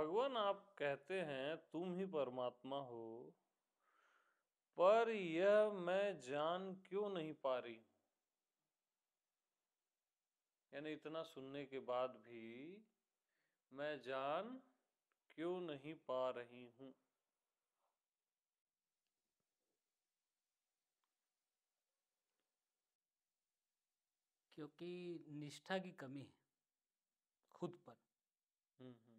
भगवान आप कहते हैं तुम ही परमात्मा हो, पर यह मैं जान क्यों नहीं पा रही हूं। यानी इतना सुनने के बाद भी मैं जान क्यों नहीं पा रही हूं। क्योंकि निष्ठा की कमी है खुद पर। हम्म।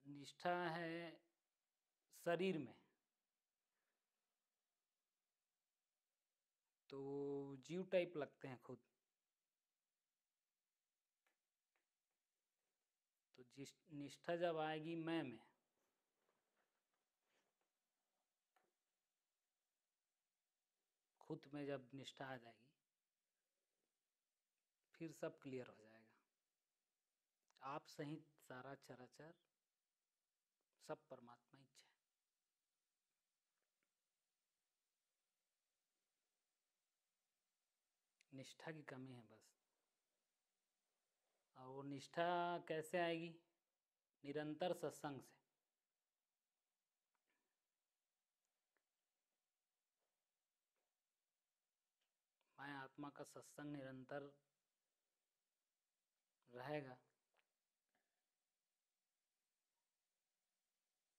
निष्ठा है शरीर में, तो जीव टाइप लगते हैं खुद। तो जिस निष्ठा जब आएगी मैं में, खुद में जब निष्ठा आ जाएगी फिर सब क्लियर हो जाएगा। आप सहित सारा चराचर सब परमात्मा ही है। निष्ठा की कमी है बस। और वो निष्ठा कैसे आएगी? निरंतर सत्संग से। मैं आत्मा का सत्संग निरंतर रहेगा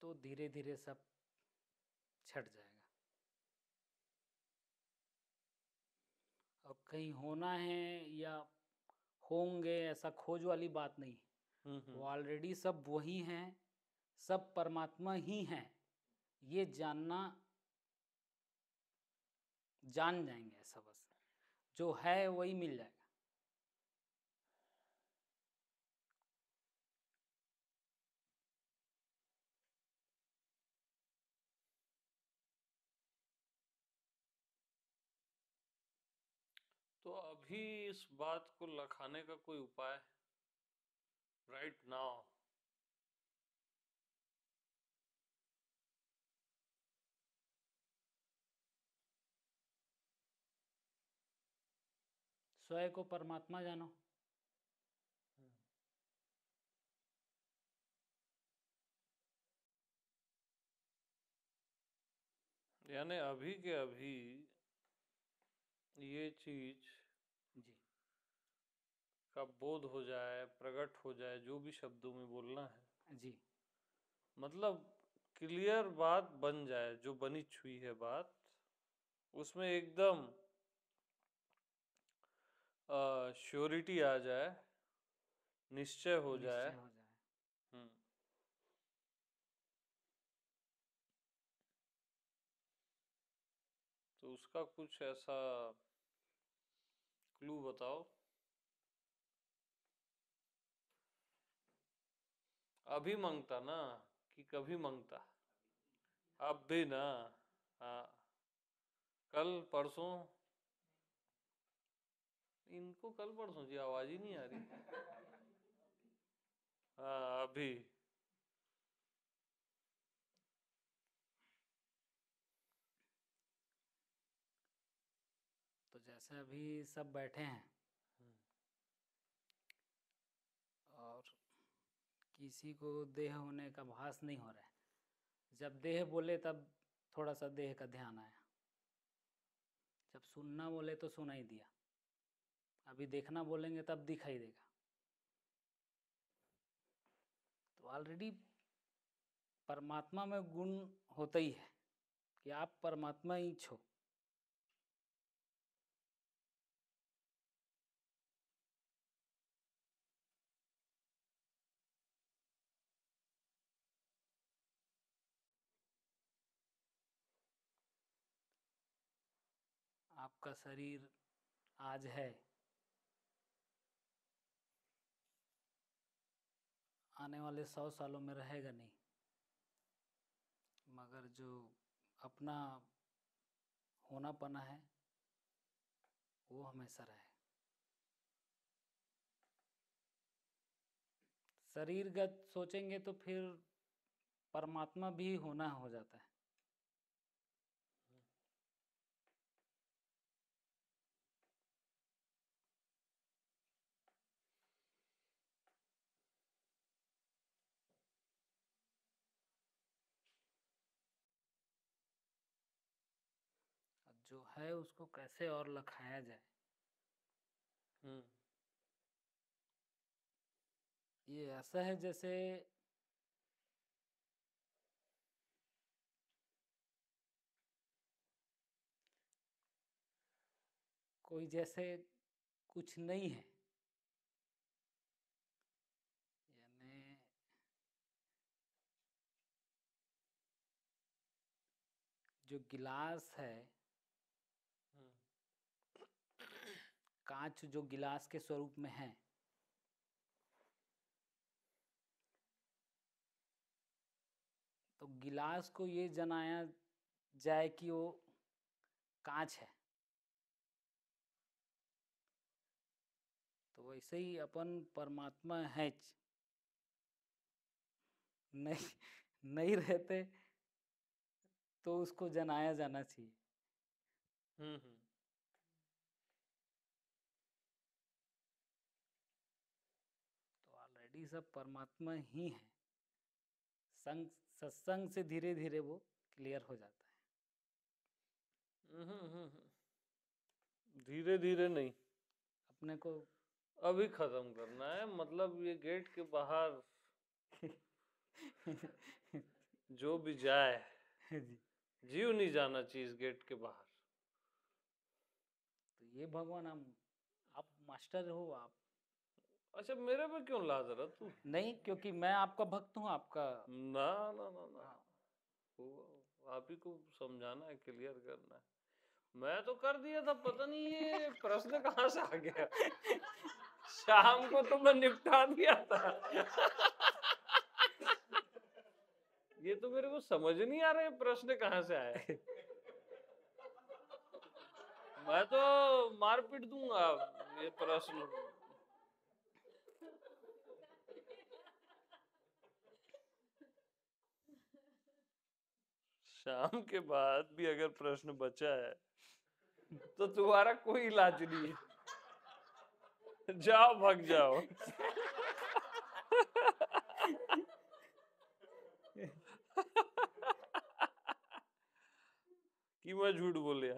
तो धीरे धीरे सब छट जाएगा। अब कहीं होना है या होंगे ऐसा खोज वाली बात नहीं। वो ऑलरेडी सब वही हैं, सब परमात्मा ही हैं, ये जानना, जान जाएंगे ऐसा। बस जो है वही मिल जाएगा। तो अभी इस बात को लखाने का कोई उपाय राइट नाउ? स्वयं को परमात्मा जानो। यानी अभी के अभी ये चीज जी का बोध हो जाए, प्रकट हो जाए, जो भी शब्दों में बोलना है, जी मतलब क्लियर बात बन जाए, जो बनी छुई है बात उसमें एकदम श्योरिटी आ जाए, निश्चय हो जाए। निश्चय हो जाए। हम्म। तो उसका कुछ ऐसा क्लू बताओ। अभी मांगता ना कि कभी मांगता? अब भी ना। हाँ। कल परसों? इनको कल परसों की आवाज ही नहीं आ रही। हाँ अभी। तो जैसे अभी सब बैठे हैं और किसी को देह होने का भास नहीं हो रहा है। जब देह बोले तब थोड़ा सा देह का ध्यान आया। जब सुनना बोले तो सुनाई दिया। अभी देखना बोलेंगे तब दिखाई देगा। तो ऑलरेडी परमात्मा में गुण होता ही है कि आप परमात्मा ही छो। आपका शरीर आज है, आने वाले 100 सालों में रहेगा नहीं, मगर जो अपना होना पना है वो हमेशा रहे। शरीरगत सोचेंगे तो फिर परमात्मा भी होना हो जाता है। जो है उसको कैसे और लखाया जाए, ये ऐसा है जैसे कोई जैसे कुछ नहीं है, यानी जो गिलास है, कांच जो गिलास के स्वरूप में है, तो गिलास को ये जनाया जाए कि वो कांच है, तो वैसे ही अपन परमात्मा है, नहीं नहीं रहते तो उसको जनाया जाना चाहिए। तो ऑलरेडी सब परमात्मा ही है। संग सत्संग से धीरे धीरे वो क्लियर हो जाता है। धीरे धीरे नहीं, अपने को अभी खत्म करना है। मतलब ये गेट के बाहर जो भी जाए, जी, जीव नहीं जाना चाहिए इस गेट के बाहर। तो ये भगवान आप मास्टर हो आप। अच्छा, मेरे पे क्यों लाद रहा तू? नहीं, क्योंकि मैं आपका भक्त हूँ, आपका। ना ना ना ना, हाँ। वो आप ही को समझाना है, क्लियर करना है। मैं तो कर दिया था, पता नहीं ये प्रश्न कहाँ से आ गया। शाम को तो मैं निपटा दिया था। ये तो मेरे को समझ नहीं आ रहा है प्रश्न कहाँ से आया। मैं तो मारपीट दूंगा ये प्रश्न। शाम के बाद भी अगर प्रश्न बचा है तो तुम्हारा कोई इलाज नहीं है। जाओ, भाग जाओ। कि मैं झूठ बोलिया।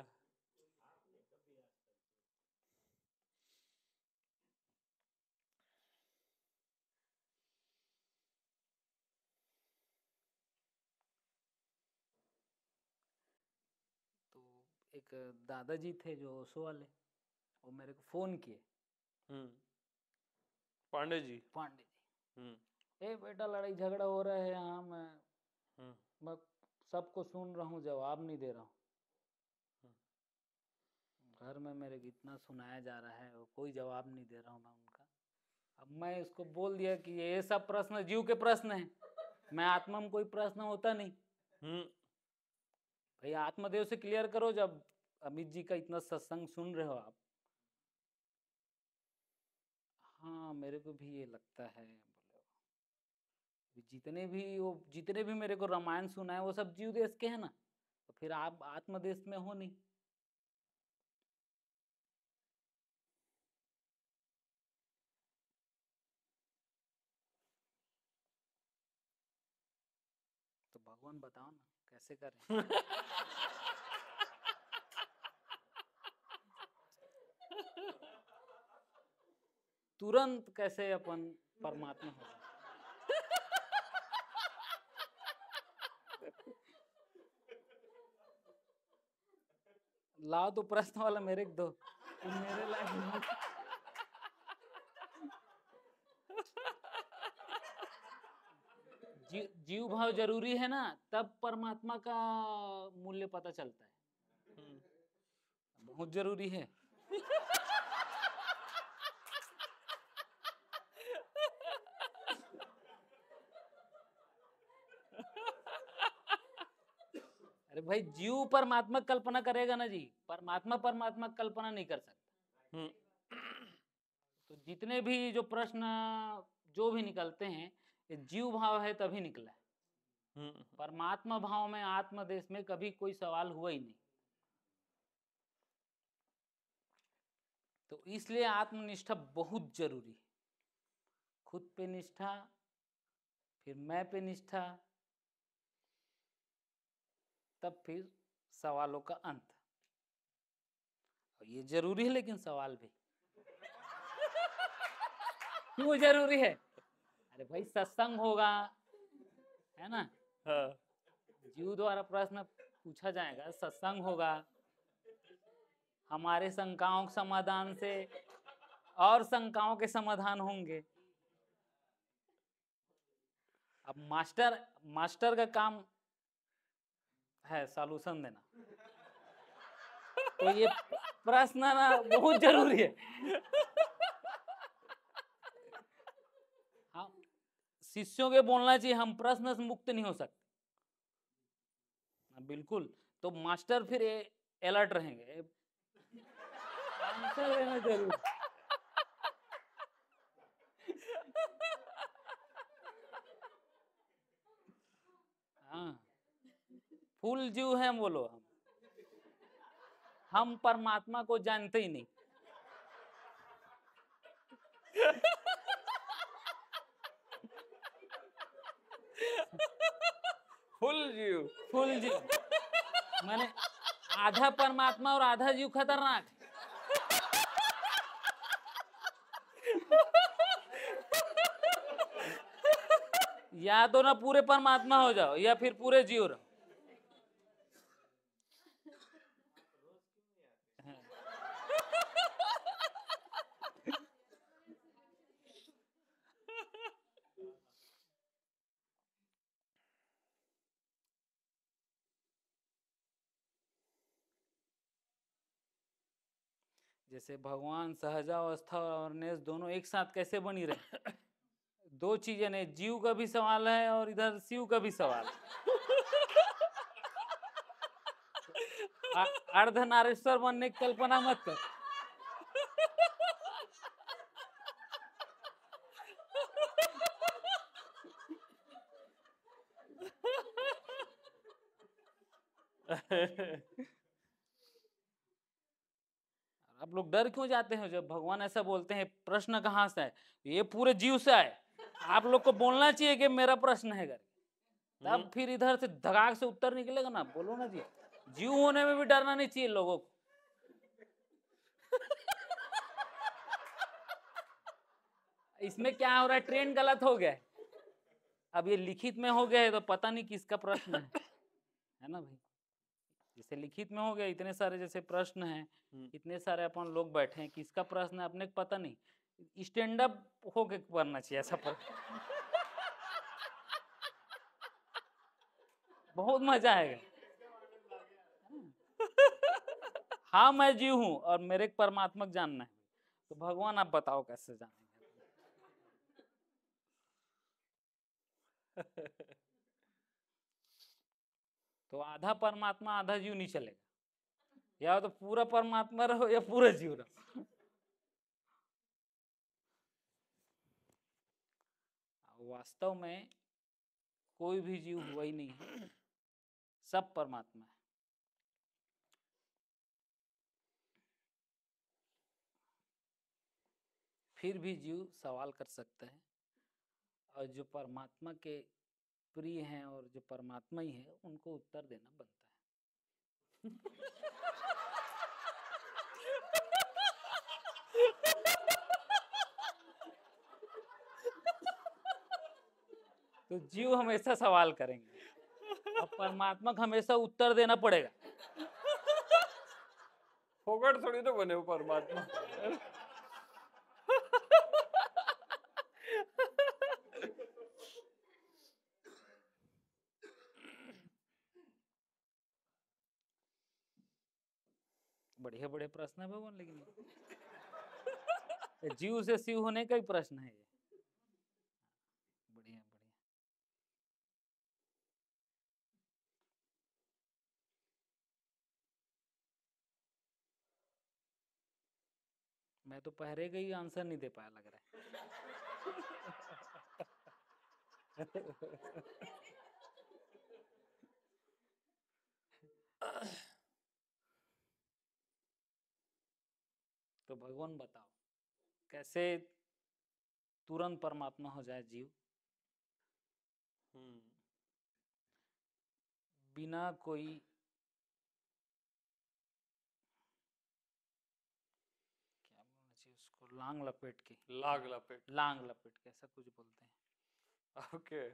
तो एक दादाजी थे जो ओशो वाले, वो मेरे को फोन किए। पांडे जी। पांडे जी, ए बेटा लड़ाई झगड़ा हो रहा है यहाँ, मैं सबको सुन रहा हूँ, जवाब नहीं दे रहा हूँ। घर में मेरे को इतना सुनाया जा रहा है, वो कोई जवाब नहीं दे रहा हूँ मैं उनका। अब मैं इसको बोल दिया कि ये सब प्रश्न जीव के प्रश्न है, मैं आत्मा में कोई प्रश्न होता नहीं। भाई आत्मदेव से क्लियर करो। जब अमित जी का इतना सत्संग सुन रहे हो आप, हाँ मेरे को भी ये लगता है, बोले जितने भी मेरे को रामायण सुना है वो सब जीव देश के है ना, तो फिर आप आत्मदेश में हो नहीं। तो भगवान बताओ ना कैसे करें। तुरंत कैसे अपन परमात्मा हो जाए। लाओ तो प्रश्न वाला मेरे को दो, तुम मेरे लायक। जीव भाव जरूरी है ना, तब परमात्मा का मूल्य पता चलता है। बहुत जरूरी है। अरे भाई, जीव परमात्मा कल्पना करेगा ना जी, परमात्मा परमात्मा कल्पना नहीं कर सकता। तो जितने भी जो प्रश्न जो भी निकलते हैं, ये जीव भाव है तभी निकला है। परमात्मा भाव में आत्मदेश में कभी कोई सवाल हुआ ही नहीं। तो इसलिए आत्मनिष्ठा बहुत जरूरी है। खुद पे निष्ठा, फिर मैं पे निष्ठा, तब फिर सवालों का अंत। और ये जरूरी है, लेकिन सवाल भी क्यों जरूरी है? अरे भाई सत्संग होगा, है ना, हाँ जीव द्वारा प्रश्न पूछा जाएगा, सत्संग होगा, हमारे शंकाओं के समाधान से और शंकाओं के समाधान होंगे। अब मास्टर का काम है सॉल्यूशन देना, तो ये प्रश्न ना बहुत जरूरी है। हाँ, शिष्यों के बोलना चाहिए हम प्रश्न से मुक्त नहीं हो सकते। बिल्कुल, तो मास्टर फिर अलर्ट रहेंगे, आंसर देना जरूर। हाँ, फूल जीव हैं बोलो, हम परमात्मा को जानते ही नहीं। फुल जीव मैंने आधा परमात्मा और आधा जीव खतरनाक है। या तो ना पूरे परमात्मा हो जाओ या फिर पूरे जीव रहो। जैसे भगवान सहजावस्था और नेस दोनों एक साथ कैसे बनी रहे? दो चीजें नहीं, जीव का भी सवाल है और इधर शिव का भी सवाल है। अर्धनारीश्वर बनने की कल्पना मत कर। आप लोग डर क्यों जाते हैं जब भगवान ऐसा बोलते हैं प्रश्न कहाँ से आए? ये पूरे जीव से आए। आप लोग को बोलना चाहिए कि मेरा प्रश्न है करके, तब फिर इधर से धगाक से उत्तर निकलेगा ना। बोलो ना जी, जीव होने में भी डरना नहीं चाहिए लोगों को। इसमें क्या हो रहा है, ट्रेन गलत हो गया है। अब ये लिखित में हो गया है तो पता नहीं किसका प्रश्न है ना भाई। जैसे लिखित में हो गया, इतने सारे जैसे प्रश्न हैं, इतने सारे अपन लोग बैठे हैं, किसका प्रश्न है अपने को पता नहीं। स्टैंड अप होके करना चाहिए ऐसा प्रश्न, बहुत मजा आएगा। हाँ मैं जीव हूं और मेरे परमात्मा जानना है, तो भगवान आप बताओ कैसे जानेंगे? तो आधा परमात्मा आधा जीव नहीं चलेगा, या तो पूरा परमात्मा रहो या पूरा जीव रहो। वास्तव में कोई भी जीव हुआ ही नहीं है, सब परमात्मा है। फिर भी जीव सवाल कर सकता है, और जो परमात्मा के प्रिय हैं और जो परमात्मा ही है उनको उत्तर देना बनता है। तो जीव हमेशा सवाल करेंगे और परमात्मा को हमेशा उत्तर देना पड़ेगा। फोकट थोड़ी तो बने हो परमात्मा। बढ़िया बड़े प्रश्न है भगवान, लेकिन जीव से शिव होने का ही प्रश्न है ये। बढ़िया बढ़िया। मैं तो पहले का ही आंसर नहीं दे पाया लग रहा है। तो भगवान बताओ कैसे तुरंत परमात्मा हो जाए जीव, बिना कोई लांग लपेट के, लाग लपेट। लांग लपेट के ऐसा कुछ बोलते हैं। ओके।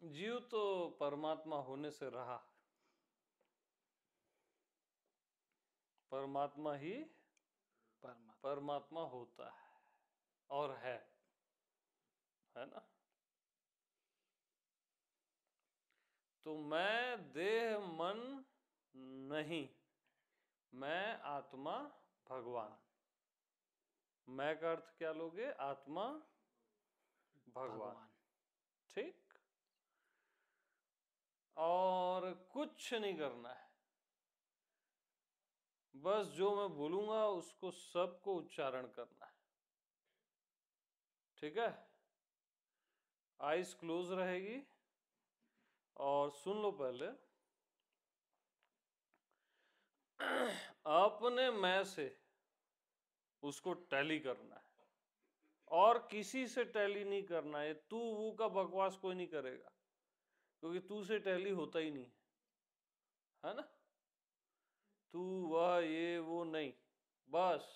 जीव तो परमात्मा होने से रहा, परमात्मा ही परमात्मा होता है और है ना। तो मैं देह मन नहीं, मैं आत्मा भगवान। मैं का अर्थ क्या लोगे? आत्मा भगवान। ठीक। और कुछ नहीं करना है, बस जो मैं बोलूंगा उसको सबको उच्चारण करना है। ठीक है। आइज क्लोज रहेगी और सुन लो पहले। अपने मैं से उसको टैली करना है और किसी से टैली नहीं करना है। तू वो का बकवास कोई नहीं करेगा, क्योंकि तू से टैली होता ही नहीं है ना। तू वह ये वो नहीं, बस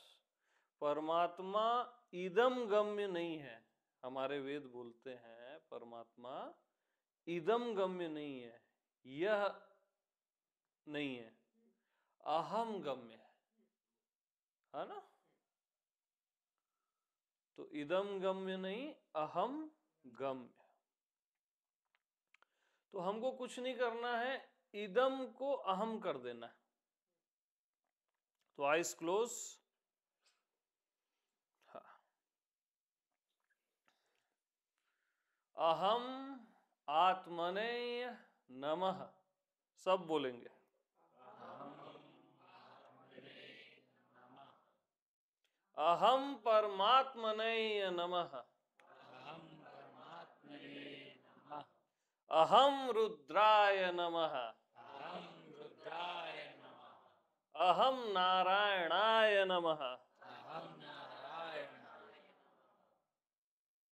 परमात्मा इदम गम्य नहीं है। हमारे वेद बोलते हैं परमात्मा इदम गम्य नहीं है, यह नहीं है, अहम गम्य है ना। तो इदम गम्य नहीं, अहम गम्य। तो हमको कुछ नहीं करना है, इदम को अहम कर देना है। तो आइज क्लोज। हाँ। अहम आत्मने नमः, सब बोलेंगे। अहम परमात्मने नमः, अहम रुद्राय नमः, अहम नारायणाय नमः,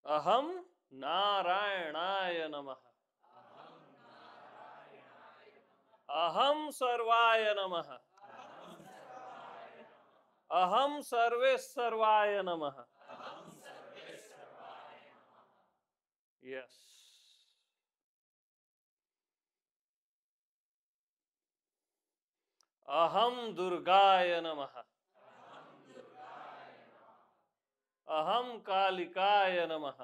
अहम नारायणाय नमः, अहम सर्वाय नमः, अहम सर्वेश्वराय नमः। यस। अहम दुर्गाय नमः, अहम कालिकाय नमः,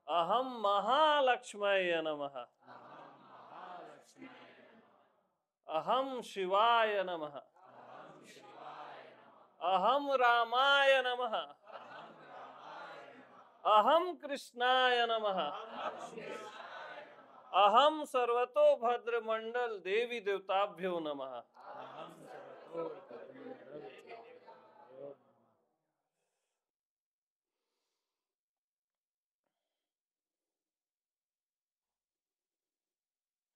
अहम महालक्ष्मय नमः, अहम शिवाय नमः, अहम रामाय नमः, अहम कृष्णाय नमः, अहम सर्वतोभद्र मंडल देवी देवताभ्यो नमः।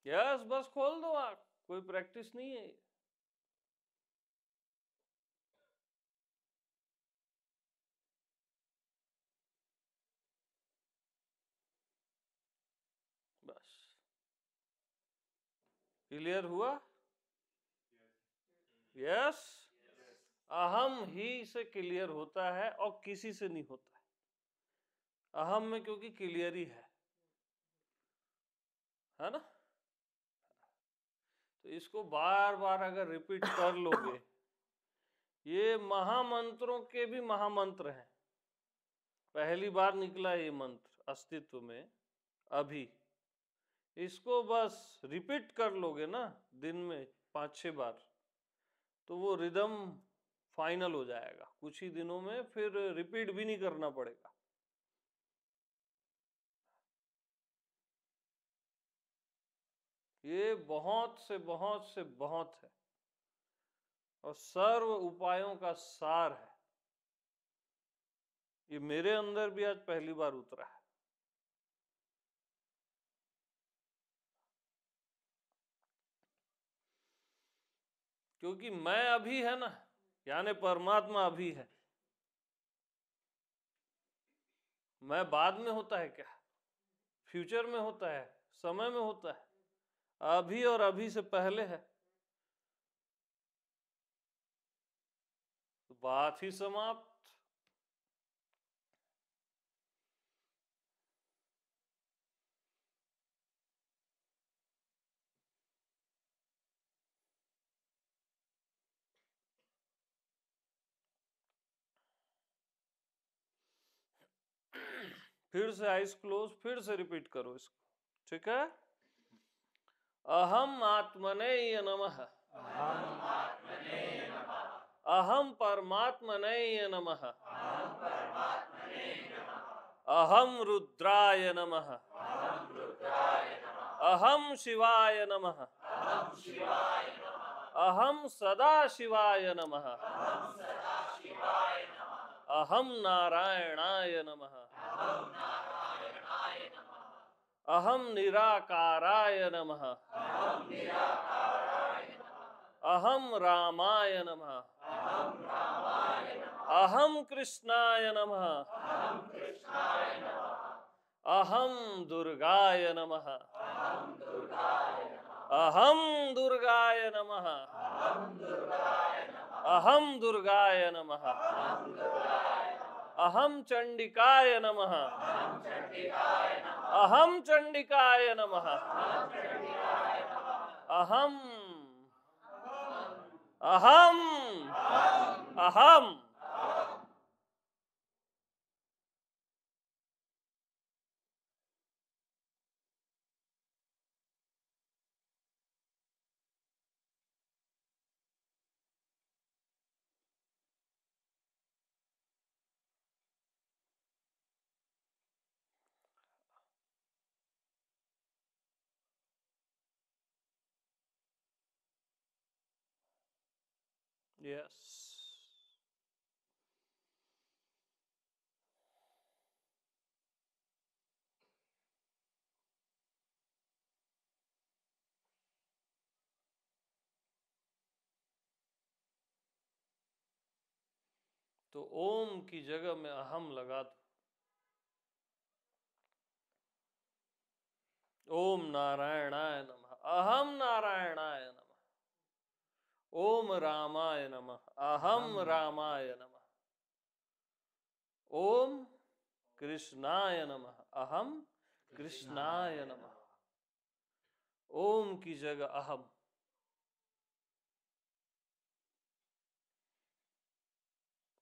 यस, बस खोल दो आँख, कोई प्रैक्टिस नहीं है। बस क्लियर हुआ? यस। अहम ही से क्लियर होता है और किसी से नहीं होता है। अहम में क्योंकि क्लियर ही है ना। तो इसको बार बार अगर रिपीट कर लोगे, ये महामंत्रों के भी महामंत्र हैं। पहली बार निकला ये मंत्र अस्तित्व में अभी। इसको बस रिपीट कर लोगे ना दिन में 5-6 बार, तो वो रिदम फाइनल हो जाएगा कुछ ही दिनों में, फिर रिपीट भी नहीं करना पड़ेगा। ये बहुत से बहुत है और सर्व उपायों का सार है। ये मेरे अंदर भी आज पहली बार उतरा है। क्योंकि मैं अभी है ना, यानी परमात्मा अभी है। मैं बाद में होता है क्या? फ्यूचर में होता है, समय में होता है। अभी और अभी से पहले है, तो बात ही समाप्त। फिर से आइज क्लोज, फिर से रिपीट करो इसको, ठीक है। अहम आत्मने नमः, अहम परमात्मने नमः, अहम रुद्राय नमः, अहम शिवाय नमः, अहम सदा शिवाय नमः, अहम नारायणाय नमः, अहम निराकाराय नमः, अहम रामाय नमः, अहम कृष्णाय नमः, अहम दुर्गाय नमः, अहम दुर्गाय नमः, अहम दुर्गाय नमः, अहम चंडिकाय नमः, अहम चंडिकाय नमः, अहम अहम अहम। यस, तो ओम की जगह में अहम लगा दो। ओम नारायणाय नमः, अहम नारायणाय नमः, ओम रामाय नमः, अहम रामाय नमः, ओम कृष्णाय नमः, अहम कृष्णाय नमः। ओम की जगह अहम,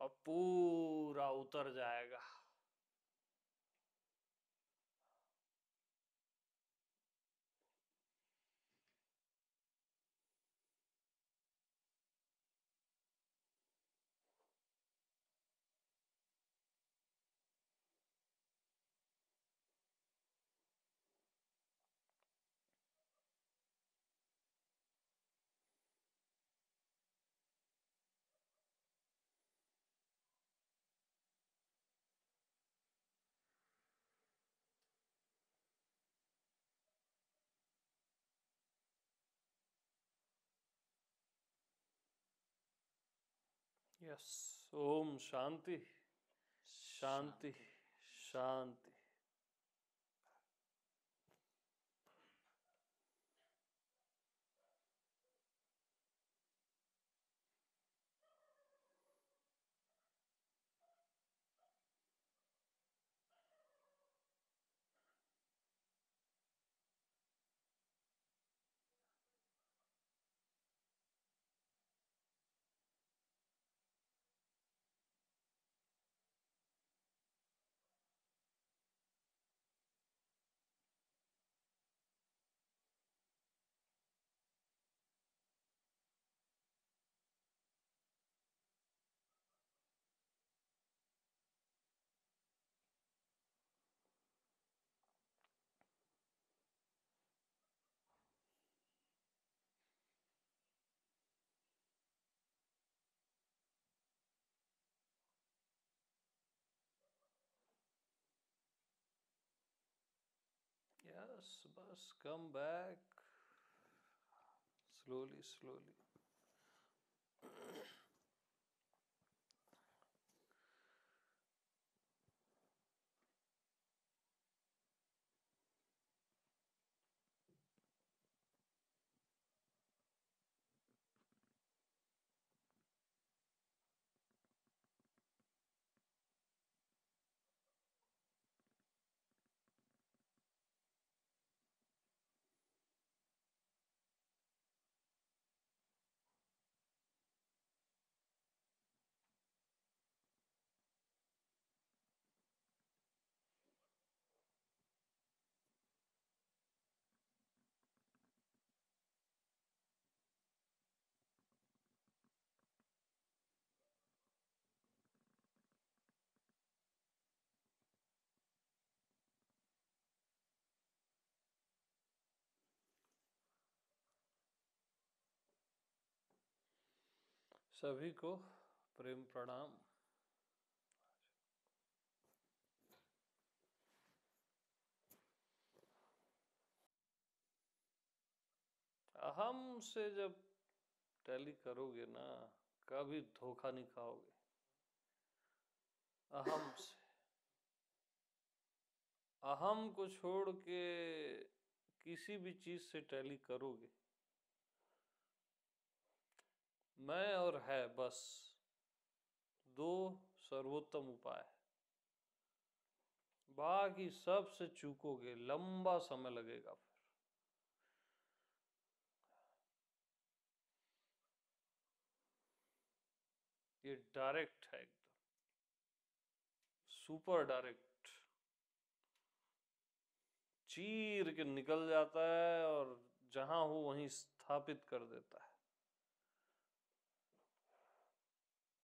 और पूरा उतर जाएगा। यस, ओम शांति शांति शांति। यस, बस कम बैक स्लोली स्लोली। सभी को प्रेम प्रणाम। अहम से जब टैली करोगे ना, कभी धोखा नहीं खाओगे। अहम से, अहम को छोड़ के किसी भी चीज से टैली करोगे, मैं और है बस दो सर्वोत्तम उपाय। बाकी सब से चूकोगे, लंबा समय लगेगा फिर। ये डायरेक्ट है, एकदम सुपर डायरेक्ट, चीर के निकल जाता है और जहां हो वहीं स्थापित कर देता है।